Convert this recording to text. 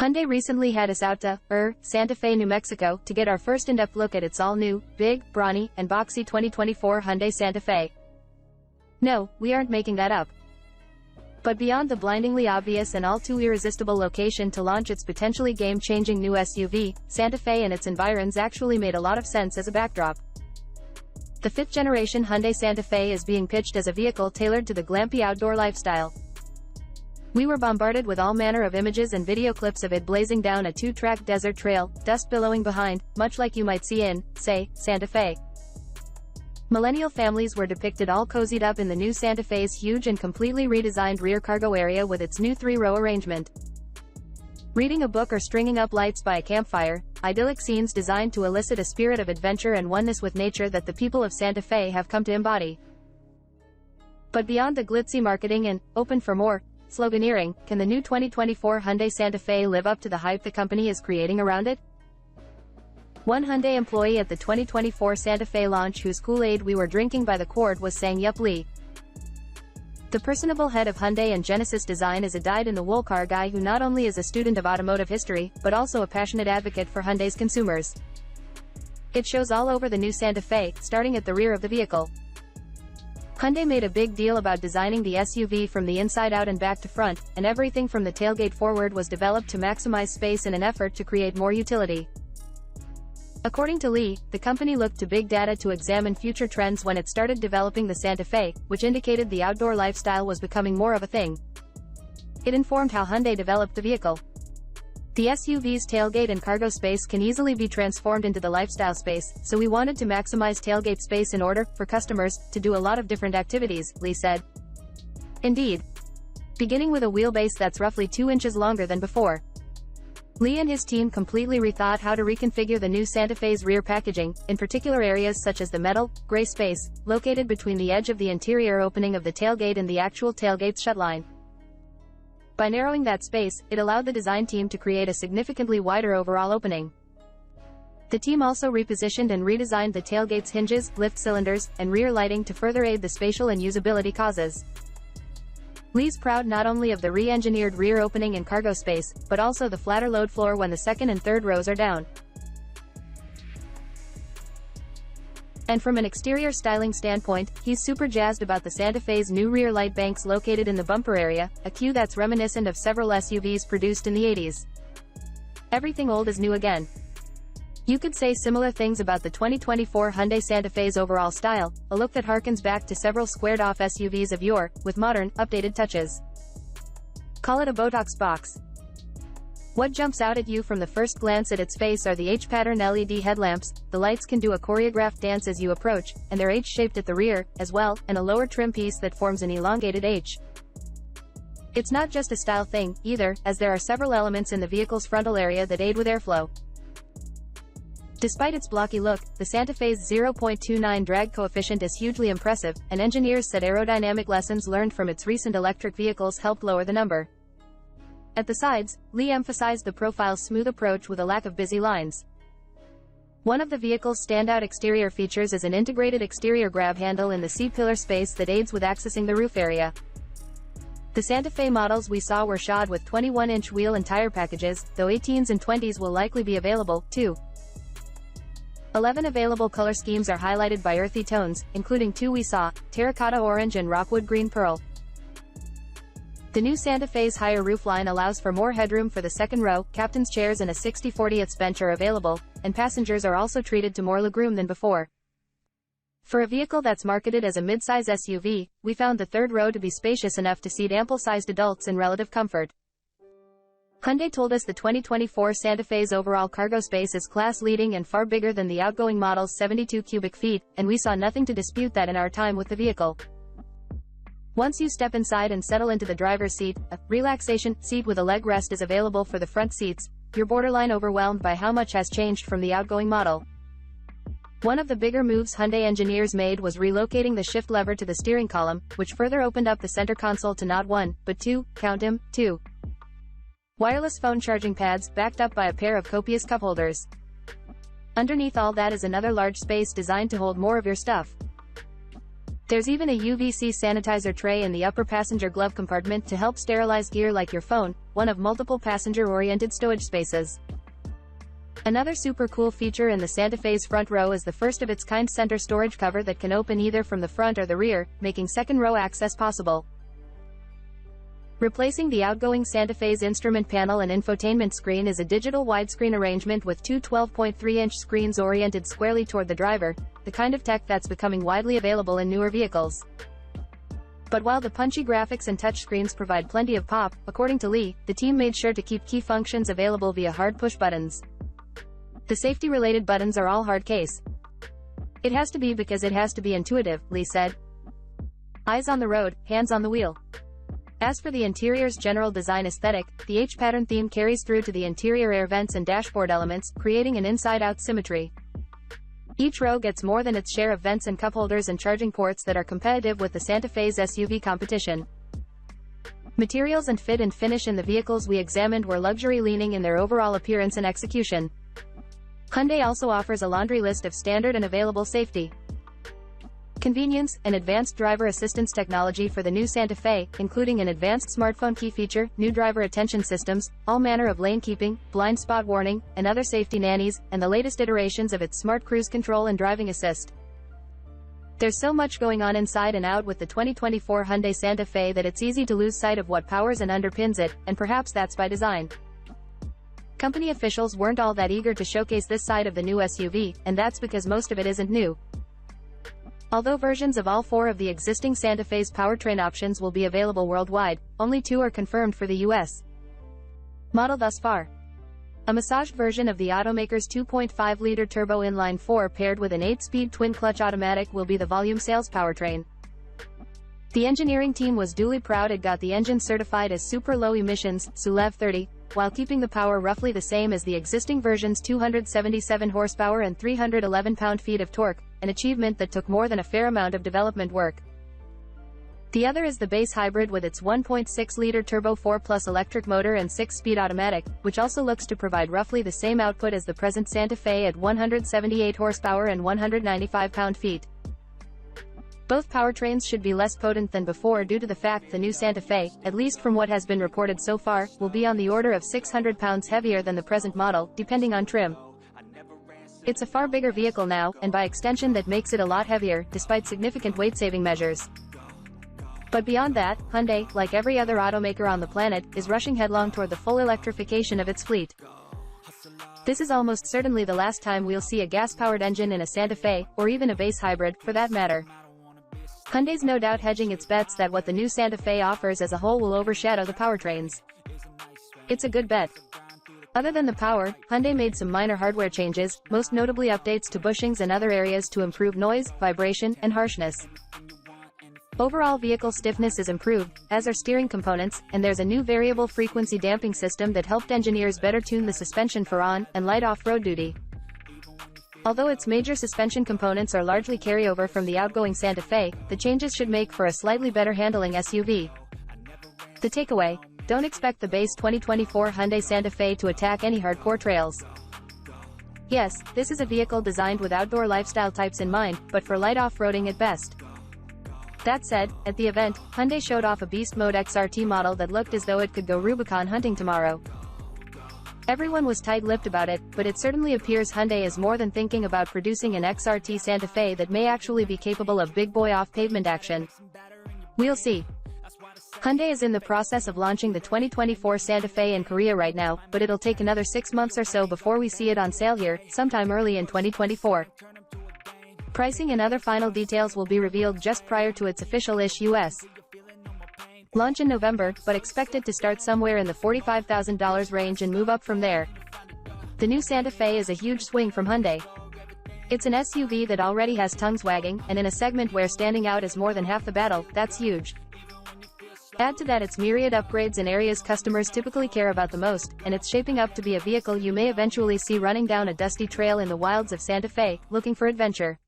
Hyundai recently had us out to Santa Fe, New Mexico, to get our first in-depth look at its all-new, big, brawny, and boxy 2024 Hyundai Santa Fe. No, we aren't making that up. But beyond the blindingly obvious and all-too irresistible location to launch its potentially game-changing new SUV, Santa Fe and its environs actually made a lot of sense as a backdrop. The fifth-generation Hyundai Santa Fe is being pitched as a vehicle tailored to the glampy outdoor lifestyle. We were bombarded with all manner of images and video clips of it blazing down a two-track desert trail, dust billowing behind, much like you might see in, say, Santa Fe. Millennial families were depicted all cozied up in the new Santa Fe's huge and completely redesigned rear cargo area with its new 3-row arrangement. Reading a book or stringing up lights by a campfire, idyllic scenes designed to elicit a spirit of adventure and oneness with nature that the people of Santa Fe have come to embody. But beyond the glitzy marketing and "open for more" sloganeering, can the new 2024 Hyundai Santa Fe live up to the hype the company is creating around it? One Hyundai employee at the 2024 Santa Fe launch, whose Kool-Aid we were drinking by the quart, was saying, "Yup, Lee." The personable head of Hyundai and Genesis Design is a dyed-in-the-wool car guy who not only is a student of automotive history, but also a passionate advocate for Hyundai's consumers. It shows all over the new Santa Fe, starting at the rear of the vehicle. Hyundai made a big deal about designing the SUV from the inside out and back to front, and everything from the tailgate forward was developed to maximize space in an effort to create more utility. According to Lee, the company looked to big data to examine future trends when it started developing the Santa Fe, which indicated the outdoor lifestyle was becoming more of a thing. It informed how Hyundai developed the vehicle. The SUV's tailgate and cargo space can easily be transformed into the lifestyle space, so we wanted to maximize tailgate space in order for customers to do a lot of different activities, Lee said. Indeed. Beginning with a wheelbase that's roughly 2 inches longer than before. Lee and his team completely rethought how to reconfigure the new Santa Fe's rear packaging, in particular areas such as the metal, gray space, located between the edge of the interior opening of the tailgate and the actual tailgate's shutline. By narrowing that space, it allowed the design team to create a significantly wider overall opening. The team also repositioned and redesigned the tailgate's hinges, lift cylinders, and rear lighting to further aid the spatial and usability causes. Lee's proud not only of the re-engineered rear opening and cargo space, but also the flatter load floor when the second and third rows are down. And from an exterior styling standpoint, he's super jazzed about the Santa Fe's new rear light banks located in the bumper area, a cue that's reminiscent of several SUVs produced in the 80s. Everything old is new again. You could say similar things about the 2024 Hyundai Santa Fe's overall style, a look that harkens back to several squared-off SUVs of yore, with modern, updated touches. Call it a Botox box. What jumps out at you from the first glance at its face are the H-pattern LED headlamps. The lights can do a choreographed dance as you approach, and they're H-shaped at the rear, as well, and a lower trim piece that forms an elongated H. It's not just a style thing, either, as there are several elements in the vehicle's frontal area that aid with airflow. Despite its blocky look, the Santa Fe's 0.29 drag coefficient is hugely impressive, and engineers said aerodynamic lessons learned from its recent electric vehicles helped lower the number. At the sides, Lee emphasized the profile's smooth approach with a lack of busy lines. One of the vehicle's standout exterior features is an integrated exterior grab handle in the C-pillar space that aids with accessing the roof area. The Santa Fe models we saw were shod with 21-inch wheel and tire packages, though 18s and 20s will likely be available, too. 11 available color schemes are highlighted by earthy tones, including 2 we saw, terracotta orange and rockwood green pearl. The new Santa Fe's higher roofline allows for more headroom for the second row, captain's chairs and a 60/40 bench are available, and passengers are also treated to more legroom than before. For a vehicle that's marketed as a mid-size SUV, we found the third row to be spacious enough to seat ample-sized adults in relative comfort. Hyundai told us the 2024 Santa Fe's overall cargo space is class-leading and far bigger than the outgoing model's 72 cubic feet, and we saw nothing to dispute that in our time with the vehicle. Once you step inside and settle into the driver's seat, a relaxation seat with a leg rest is available for the front seats. You're borderline overwhelmed by how much has changed from the outgoing model. One of the bigger moves Hyundai engineers made was relocating the shift lever to the steering column, which further opened up the center console to not one, but two, count 'em, two wireless phone charging pads, backed up by a pair of copious cup holders. Underneath all that is another large space designed to hold more of your stuff. There's even a UVC sanitizer tray in the upper passenger glove compartment to help sterilize gear like your phone, one of multiple passenger-oriented stowage spaces. Another super cool feature in the Santa Fe's front row is the first-of-its-kind center storage cover that can open either from the front or the rear, making second-row access possible. Replacing the outgoing Santa Fe's instrument panel and infotainment screen is a digital widescreen arrangement with two 12.3-inch screens oriented squarely toward the driver, the kind of tech that's becoming widely available in newer vehicles. But while the punchy graphics and touchscreens provide plenty of pop, according to Lee, the team made sure to keep key functions available via hard push buttons. The safety-related buttons are all hard case. It has to be because it has to be intuitive, Lee said. Eyes on the road, hands on the wheel. As for the interior's general design aesthetic, the H-pattern theme carries through to the interior air vents and dashboard elements, creating an inside-out symmetry. Each row gets more than its share of vents and cup holders and charging ports that are competitive with the Santa Fe's SUV competition. Materials and fit and finish in the vehicles we examined were luxury-leaning in their overall appearance and execution. Hyundai also offers a laundry list of standard and available safety, convenience, and advanced driver assistance technology for the new Santa Fe, including an advanced smartphone key feature, new driver attention systems, all manner of lane keeping, blind spot warning, and other safety nannies, and the latest iterations of its smart cruise control and driving assist. There's so much going on inside and out with the 2024 Hyundai Santa Fe that it's easy to lose sight of what powers and underpins it, and perhaps that's by design. Company officials weren't all that eager to showcase this side of the new SUV, and that's because most of it isn't new. Although versions of all four of the existing Santa Fe's powertrain options will be available worldwide, only two are confirmed for the US model thus far. A massaged version of the automaker's 2.5-liter turbo inline-4 paired with an 8-speed twin-clutch automatic will be the volume sales powertrain. The engineering team was duly proud it got the engine certified as super low emissions, SULEV 30, while keeping the power roughly the same as the existing version's 277 horsepower and 311 pound-feet of torque, an achievement that took more than a fair amount of development work. The other is the base hybrid with its 1.6-liter turbo 4+ electric motor and 6-speed automatic, which also looks to provide roughly the same output as the present Santa Fe at 178 horsepower and 195 pound-feet. Both powertrains should be less potent than before due to the fact the new Santa Fe, at least from what has been reported so far, will be on the order of 600 pounds heavier than the present model, depending on trim. It's a far bigger vehicle now, and by extension that makes it a lot heavier, despite significant weight-saving measures. But beyond that, Hyundai, like every other automaker on the planet, is rushing headlong toward the full electrification of its fleet. This is almost certainly the last time we'll see a gas-powered engine in a Santa Fe, or even a base hybrid, for that matter. Hyundai's no doubt hedging its bets that what the new Santa Fe offers as a whole will overshadow the powertrains. It's a good bet. Other than the power, Hyundai made some minor hardware changes, most notably updates to bushings and other areas to improve noise, vibration, and harshness. Overall vehicle stiffness is improved, as are steering components, and there's a new variable frequency damping system that helped engineers better tune the suspension for on- and light off-road duty. Although its major suspension components are largely carryover from the outgoing Santa Fe, the changes should make for a slightly better handling SUV. The takeaway: don't expect the base 2024 Hyundai Santa Fe to attack any hardcore trails. Yes, this is a vehicle designed with outdoor lifestyle types in mind, but for light off-roading at best. That said, at the event, Hyundai showed off a Beast Mode XRT model that looked as though it could go Rubicon hunting tomorrow. Everyone was tight-lipped about it, but it certainly appears Hyundai is more than thinking about producing an XRT Santa Fe that may actually be capable of big boy off-pavement action. We'll see. Hyundai is in the process of launching the 2024 Santa Fe in Korea right now, but it'll take another 6 months or so before we see it on sale here, sometime early in 2024. Pricing and other final details will be revealed just prior to its official-ish US launch in November, but expected to start somewhere in the $45,000 range and move up from there. The new Santa Fe is a huge swing from Hyundai. It's an SUV that already has tongues wagging, and in a segment where standing out is more than half the battle, that's huge. Add to that its myriad upgrades in areas customers typically care about the most, and it's shaping up to be a vehicle you may eventually see running down a dusty trail in the wilds of Santa Fe, looking for adventure.